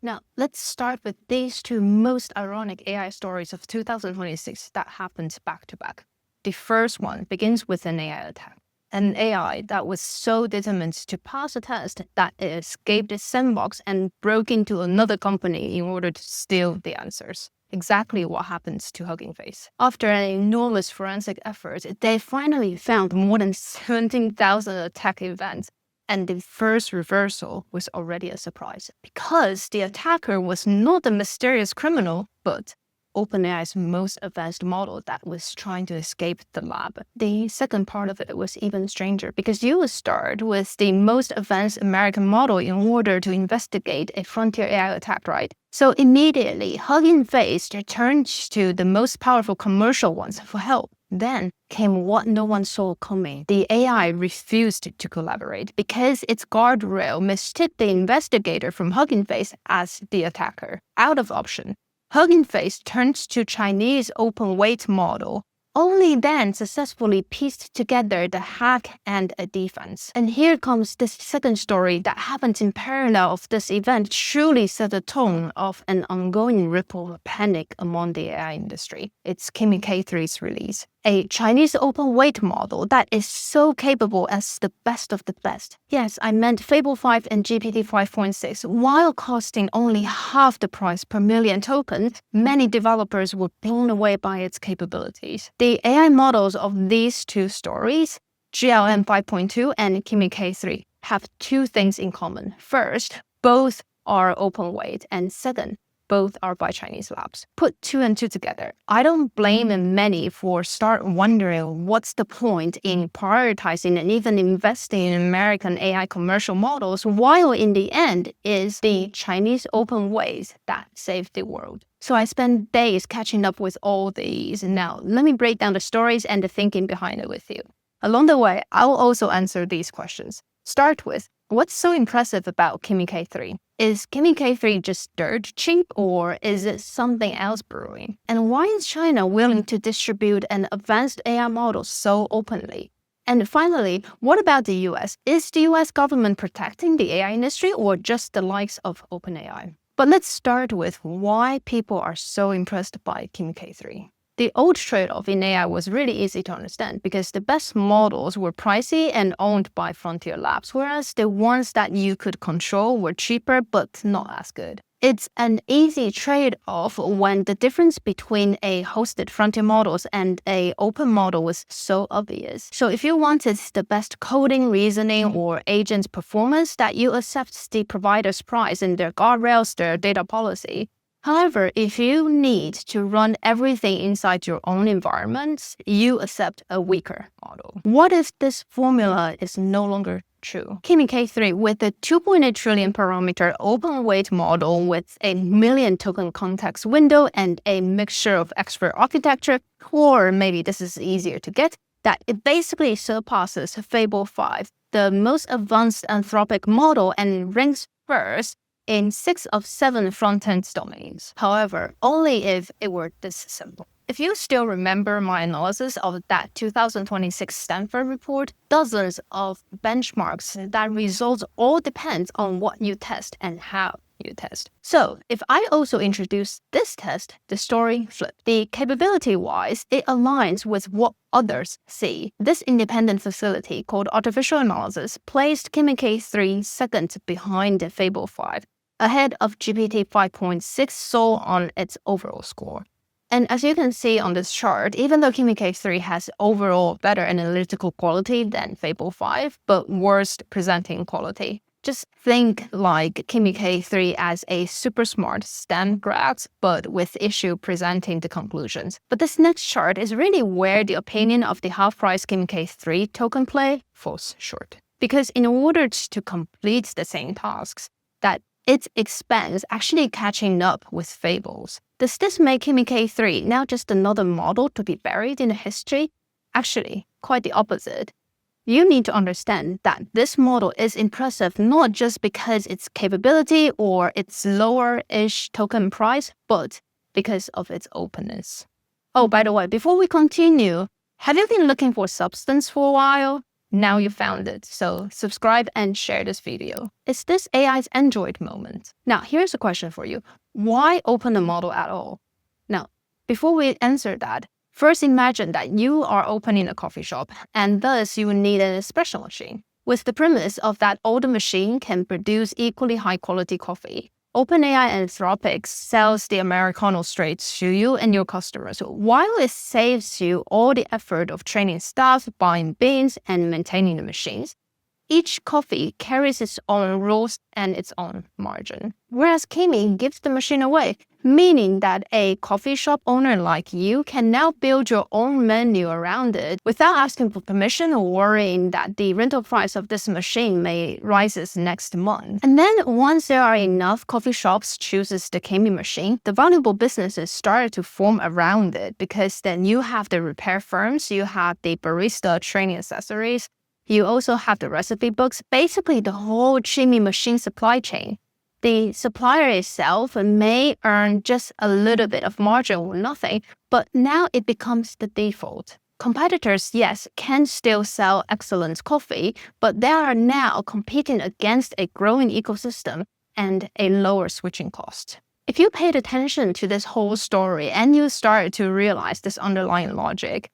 Now, let's start with these two most ironic AI stories of 2026 that happened back to back. The first one begins with an AI attack. An AI that was so determined to pass a test that it escaped its sandbox and broke into another company in order to steal the answers. Exactly what happened to Hugging Face. After an enormous forensic effort, they finally found more than 17,000 attack events. And the first reversal was already a surprise because the attacker was not a mysterious criminal, but OpenAI's most advanced model that was trying to escape the lab. The second part of it was even stranger because you would start with the most advanced American model in order to investigate a frontier AI attack, right? So immediately, Hugging Face turned to the most powerful commercial ones for help. Then came what no one saw coming. The AI refused to collaborate because its guardrail mistook the investigator from Hugging Face as the attacker. Out of option, Hugging Face turned to Chinese open weight model, only then successfully pieced together the hack and a defense. And here comes this second story that happened in parallel of this event truly set the tone of an ongoing ripple of panic among the AI industry. It's Kimi K3's release, a Chinese open weight model that is so capable as the best of the best. Yes, I meant Fable 5 and GPT 5.6. While costing only half the price per million tokens, many developers were blown away by its capabilities. The AI models of these two stories, GLM 5.2 and Kimi K3, have two things in common. First, both are open weight, and second, both are by Chinese labs. Put two and two together. I don't blame many for start wondering what's the point in prioritizing and even investing in American AI commercial models, while in the end is the Chinese open ways that saved the world. So I spent days catching up with all these. Now, let me break down the stories and the thinking behind it with you. Along the way, I will also answer these questions. Start with, what's so impressive about Kimi K3? Is Kimi K3 just dirt cheap, or is it something else brewing? And why is China willing to distribute an advanced AI model so openly? And finally, what about the US? Is the US government protecting the AI industry or just the likes of OpenAI? But let's start with why people are so impressed by Kimi K3. The old trade-off in AI was really easy to understand because the best models were pricey and owned by frontier labs, whereas the ones that you could control were cheaper but not as good. It's an easy trade-off when the difference between a hosted frontier models and an open model was so obvious. So if you wanted the best coding, reasoning, or agent performance, that you accept the provider's price and their guardrails, their data policy. However, if you need to run everything inside your own environment, you accept a weaker model. What if this formula is no longer true? Kimi K3 with a 2.8 trillion parameter open weight model with a million token context window and a mixture of expert architecture, or maybe this is easier to get, that it basically surpasses Fable 5, the most advanced Anthropic model, and ranks first in 6 of 7 front-end domains. However, only if it were this simple. If you still remember my analysis of that 2026 Stanford report, dozens of benchmarks that results all depends on what you test and how you test. So if I also introduce this test, the story flips. The capability-wise, it aligns with what others see. This independent facility called Artificial Analysis placed Kimi K3 second behind the Fable 5, ahead of GPT 5.6 so on its overall score. And as you can see on this chart, even though Kimi K3 has overall better analytical quality than Fable 5, but worst presenting quality, just think like Kimi K3 as a super smart STEM grad, but with issue presenting the conclusions. But this next chart is really where the opinion of the half-price Kimi K3 token play falls short. Because in order to complete the same tasks, that its expense actually catching up with Fables. Does this make Kimi K3 now just another model to be buried in history? Actually, quite the opposite. You need to understand that this model is impressive not just because its capability or its lower-ish token price, but because of its openness. Oh, by the way, before we continue, have you been looking for substance for a while? Now you found it, so subscribe and share this video. Is this AI's Android moment? Now, here's a question for you. Why open a model at all? Now, before we answer that, first imagine that you are opening a coffee shop, and thus you need an espresso machine. With the premise of that older machine can produce equally high-quality coffee, OpenAI Anthropic sells the Americano straight to you and your customers, while it saves you all the effort of training staff, buying beans, and maintaining the machines. Each coffee carries its own rules and its own margin. Whereas Kimi gives the machine away, meaning that a coffee shop owner like you can now build your own menu around it without asking for permission or worrying that the rental price of this machine may rise next month. And then once there are enough coffee shops chooses the Kimi machine, the valuable businesses start to form around it, because then you have the repair firms, you have the barista training accessories, you also have the recipe books, basically the whole Kimi machine supply chain. The supplier itself may earn just a little bit of margin or nothing, but now it becomes the default. Competitors, yes, can still sell excellent coffee, but they are now competing against a growing ecosystem and a lower switching cost. If you paid attention to this whole story and you start to realize this underlying logic,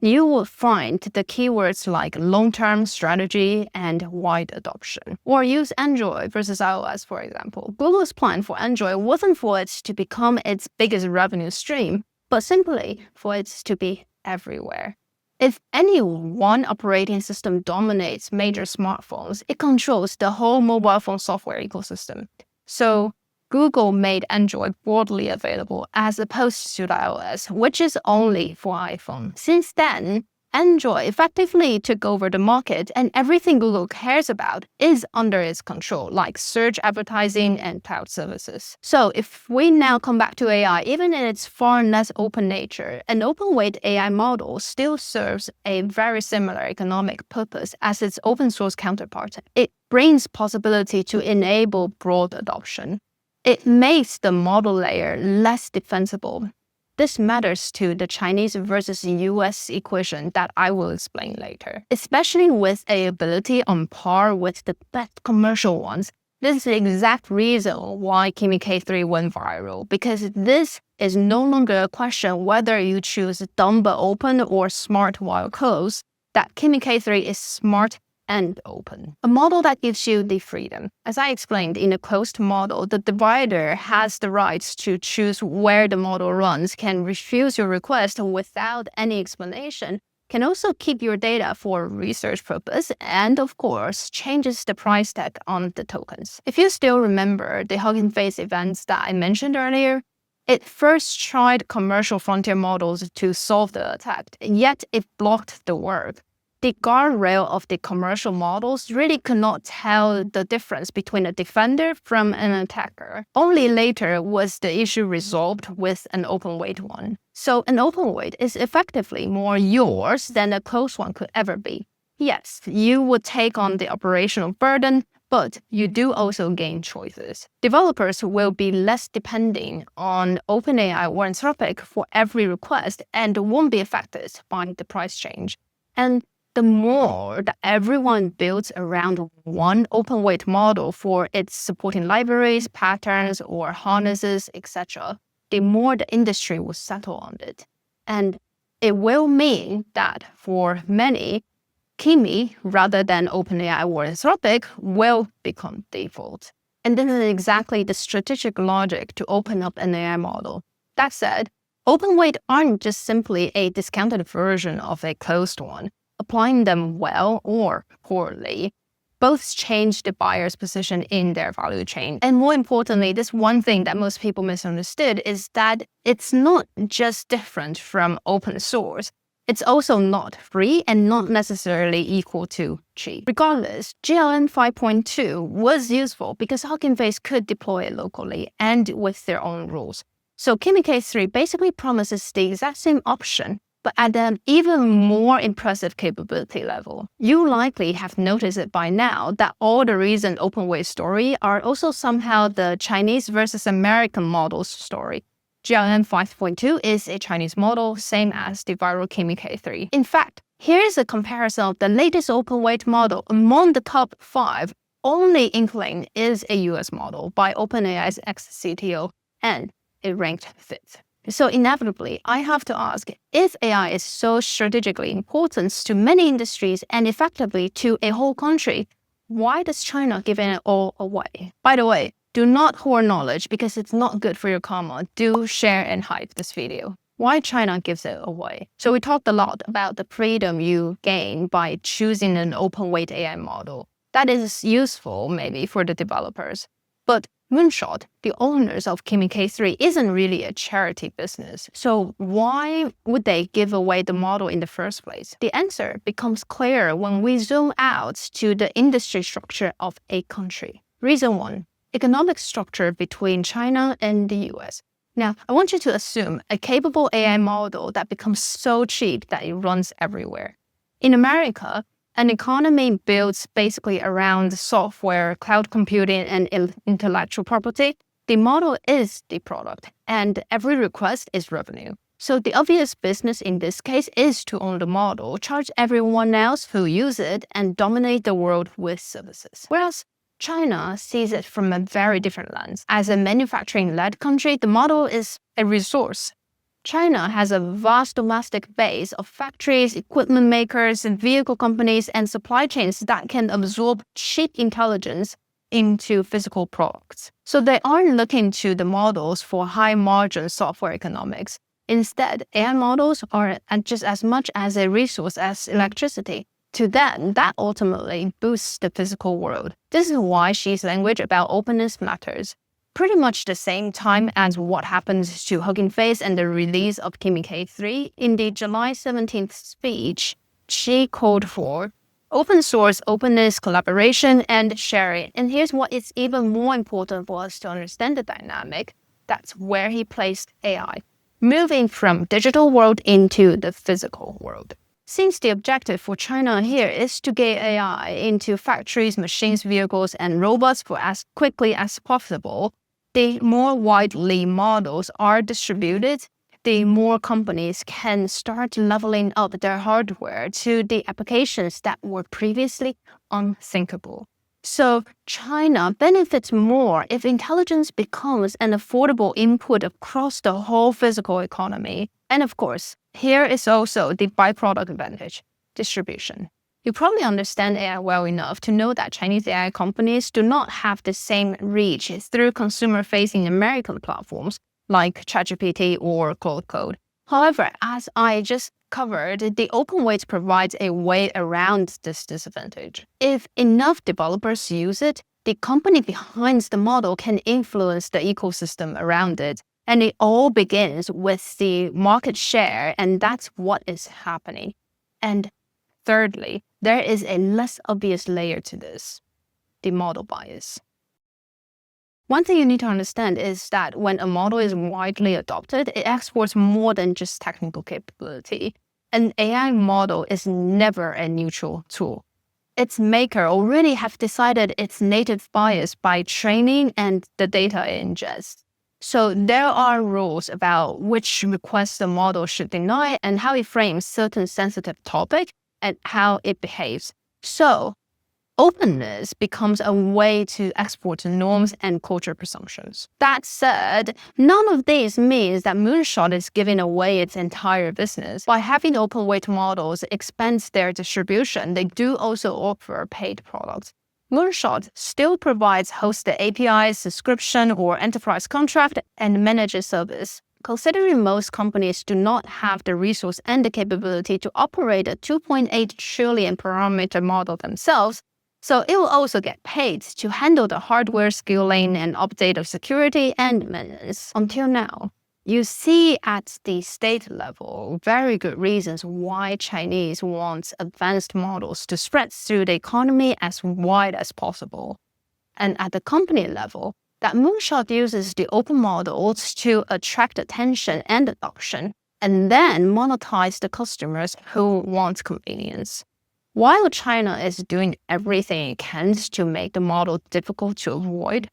you will find the keywords like long-term strategy and wide adoption. Or use Android versus iOS, for example. Google's plan for Android wasn't for it to become its biggest revenue stream, but simply for it to be everywhere. If any one operating system dominates major smartphones, it controls the whole mobile phone software ecosystem. So Google made Android broadly available as opposed to the iOS, which is only for iPhone. Since then, Android effectively took over the market, and everything Google cares about is under its control, like search advertising and cloud services. So if we now come back to AI, even in its far less open nature, an open-weight AI model still serves a very similar economic purpose as its open source counterpart. It brings possibility to enable broad adoption. It makes the model layer less defensible. This matters to the Chinese versus US equation that I will explain later. Especially with a ability on par with the best commercial ones, this is the exact reason why Kimi K3 went viral, because this is no longer a question whether you choose dumb but open or smart while closed. That Kimi K3 is smart and open. A model that gives you the freedom. As I explained, in a closed model, the divider has the rights to choose where the model runs, can refuse your request without any explanation, can also keep your data for research purpose, and of course, changes the price tag on the tokens. If you still remember the Hugging Face events that I mentioned earlier, it first tried commercial frontier models to solve the attack, yet it blocked the work. The guardrail of the commercial models really could not tell the difference between a defender from an attacker. Only later was the issue resolved with an open-weight one. So an open-weight is effectively more yours than a closed one could ever be. Yes, you would take on the operational burden, but you do also gain choices. Developers will be less depending on OpenAI or Anthropic for every request and won't be affected by the price change. And the more that everyone builds around one open-weight model for its supporting libraries, patterns, or harnesses, etc., the more the industry will settle on it. And it will mean that for many, Kimi, rather than OpenAI or Anthropic, will become default. And this is exactly the strategic logic to open up an AI model. That said, open-weight aren't just simply a discounted version of a closed one. Applying them well or poorly, both change the buyer's position in their value chain. And more importantly, this one thing that most people misunderstood is that it's not just different from open source. It's also not free and not necessarily equal to cheap. Regardless, GLM 5.2 was useful because Hugging Face could deploy it locally and with their own rules. So Kimi K3 basically promises the exact same option, but at an even more impressive capability level. You likely have noticed it by now that all the recent open-weight story are also somehow the Chinese versus American models story. GLM 5.2 is a Chinese model, same as the viral Kimi K3. In fact, Here's a comparison of the latest open-weight model. Among the top 5, only Inkling is a US model by OpenAI's ex-CTO, and it ranked 5th. So inevitably, I have to ask, if AI is so strategically important to many industries and effectively to a whole country, why does China give it all away? By the way, do not hoard knowledge because it's not good for your karma. Do share and hype this video. Why China gives it away? So we talked a lot about the freedom you gain by choosing an open-weight AI model. That is useful maybe for the developers. But Moonshot, the owners of Kimi K3, isn't really a charity business. So why would they give away the model in the first place? The answer becomes clear when we zoom out to the industry structure of a country. Reason 1, economic structure between China and the US. Now, I want you to assume a capable AI model that becomes so cheap that it runs everywhere. In America, an economy built basically around software, cloud computing, and intellectual property. The model is the product, and every request is revenue. So the obvious business in this case is to own the model, charge everyone else who use it, and dominate the world with services. Whereas China sees it from a very different lens. As a manufacturing-led country, the model is a resource. China has a vast domestic base of factories, equipment makers, and vehicle companies, and supply chains that can absorb cheap intelligence into physical products. So they aren't looking to the models for high-margin software economics. Instead, AI models are just as much as a resource as electricity. To them, that ultimately boosts the physical world. This is why Xi's language about openness matters. Pretty much the same time as what happens to Hugging Face and the release of Kimi K3, in the July 17th speech, Xi called for open source, openness, collaboration, and sharing. And here's what is even more important for us to understand the dynamic. That's where he placed AI, moving from digital world into the physical world. Since the objective for China here is to get AI into factories, machines, vehicles, and robots for as quickly as possible, the more widely models are distributed, the more companies can start leveling up their hardware to the applications that were previously unthinkable. So China benefits more if intelligence becomes an affordable input across the whole physical economy. And of course, here is also the byproduct advantage, distribution. You probably understand AI well enough to know that Chinese AI companies do not have the same reach through consumer-facing American platforms like ChatGPT or Claude Code. However, as I just covered, the open-weight provides a way around this disadvantage. If enough developers use it, the company behind the model can influence the ecosystem around it. And it all begins with the market share, and that's what is happening. And thirdly, there is a less obvious layer to this, the model bias. One thing you need to understand is that when a model is widely adopted, it exports more than just technical capability. An AI model is never a neutral tool. Its maker already have decided its native bias by training and the data it ingests. So there are rules about which requests the model should deny and how it frames certain sensitive topic and how it behaves. So openness becomes a way to export norms and culture presumptions. That said, none of this means that Moonshot is giving away its entire business. By having open-weight models expand their distribution, they do also offer paid products. Moonshot still provides hosted APIs, subscription, or enterprise contract, and manages service. Considering most companies do not have the resource and the capability to operate a 2.8 trillion parameter model themselves, so it will also get paid to handle the hardware scaling and update of security and maintenance. Until now, you see at the state level very good reasons why Chinese want advanced models to spread through the economy as wide as possible. And at the company level, that Moonshot uses the open models to attract attention and adoption, and then monetize the customers who want convenience. While China is doing everything it can to make the model difficult to avoid,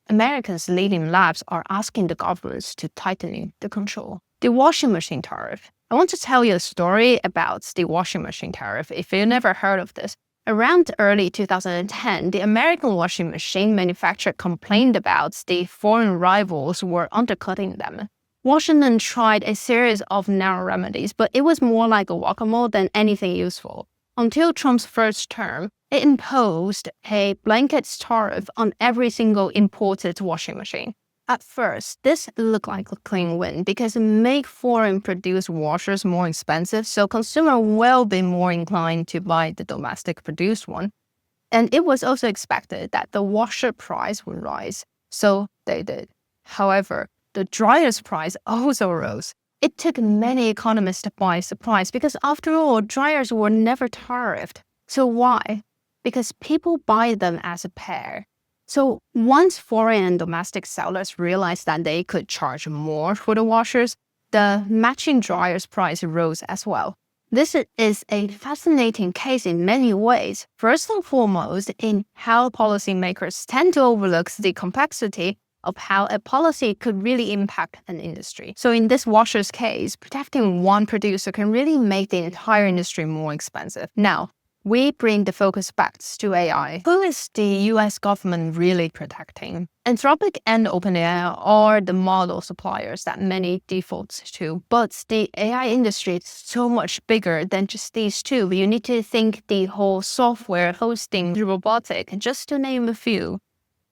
America's leading labs are asking the governments to tighten the control. The washing machine tariff. I want to tell you a story about the washing machine tariff if you've never heard of this. Around early 2010, the American washing machine manufacturer complained about the foreign rivals were undercutting them. Washington tried a series of narrow remedies, but it was more like a whack-a-mole than anything useful. Until Trump's first term, it imposed a blanket tariff on every single imported washing machine. At first, this looked like a clean win because it made foreign-produced washers more expensive, so consumers will be more inclined to buy the domestic-produced one. And it was also expected that the washer price would rise, so they did. However, the dryer's price also rose. It took many economists by surprise because, after all, dryers were never tariffed. So why? Because people buy them as a pair. So once foreign and domestic sellers realized that they could charge more for the washers, the matching dryer's price rose as well. This is a fascinating case in many ways. First and foremost, in how policymakers tend to overlook the complexity of how a policy could really impact an industry. So in this washer's case, protecting one producer can really make the entire industry more expensive. Now, we bring the focus back to AI. Who is the US government really protecting? Anthropic and OpenAI are the model suppliers that many default to, but the AI industry is so much bigger than just these two. You need to think the whole software, hosting, robotic, just to name a few.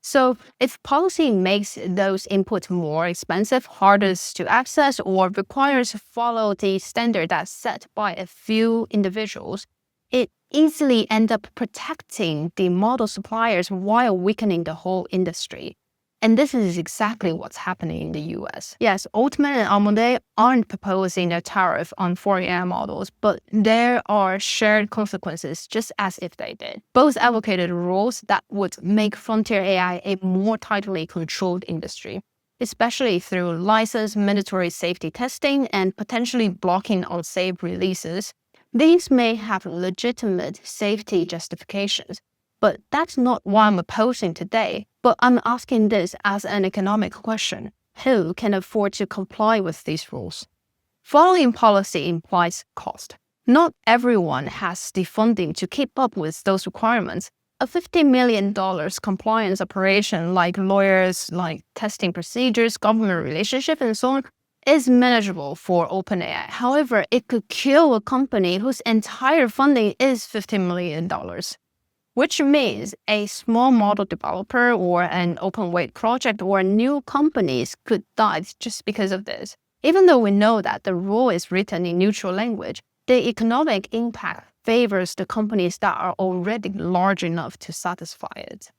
So if policy makes those inputs more expensive, harder to access, or requires to follow the standard that's set by a few individuals, it easily ends up protecting the model suppliers while weakening the whole industry. And this is exactly what's happening in the US. Yes, Altman and Amodei aren't proposing a tariff on foreign AI models, but there are shared consequences just as if they did. Both advocated rules that would make frontier AI a more tightly controlled industry, especially through license, mandatory safety testing, and potentially blocking unsafe releases. These may have legitimate safety justifications, but that's not what I'm opposing today. But I'm asking this as an economic question. Who can afford to comply with these rules? Following policy implies cost. Not everyone has the funding to keep up with those requirements. A $50 million compliance operation, like lawyers, like testing procedures, government relationships, and so on, is manageable for OpenAI. However, it could kill a company whose entire funding is $50 million, which means a small model developer or an open weight project or new companies could die just because of this. Even though we know that the rule is written in neutral language, the economic impact favors the companies that are already large enough to satisfy it.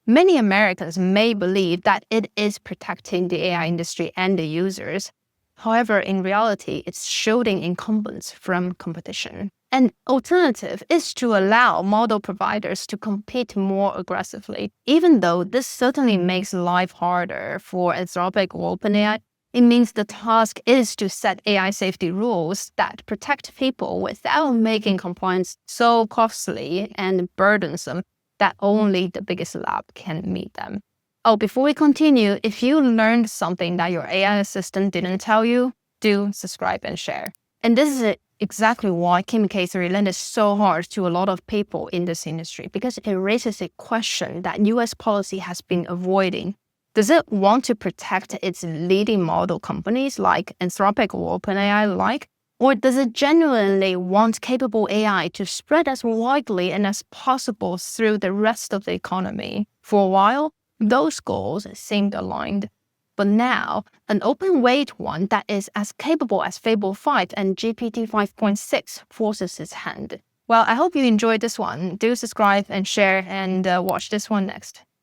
Many Americans may believe that it is protecting the AI industry and the users. However, in reality, it's shielding incumbents from competition. An alternative is to allow model providers to compete more aggressively. Even though this certainly makes life harder for Anthropic or OpenAI, it means the task is to set AI safety rules that protect people without making compliance so costly and burdensome that only the biggest lab can meet them. Oh, before we continue, if you learned something that your AI assistant didn't tell you, do subscribe and share. And this is exactly why Kimi K3 landed so hard to a lot of people in this industry, because it raises a question that US policy has been avoiding. Does it want to protect its leading model companies like Anthropic or OpenAI or does it genuinely want capable AI to spread as widely and as possible through the rest of the economy? For a while, those goals seemed aligned. But now, an open weight one that is as capable as Fable 5 and GPT 5.6 forces its hand. Well, I hope you enjoyed this one. Do subscribe and share and watch this one next.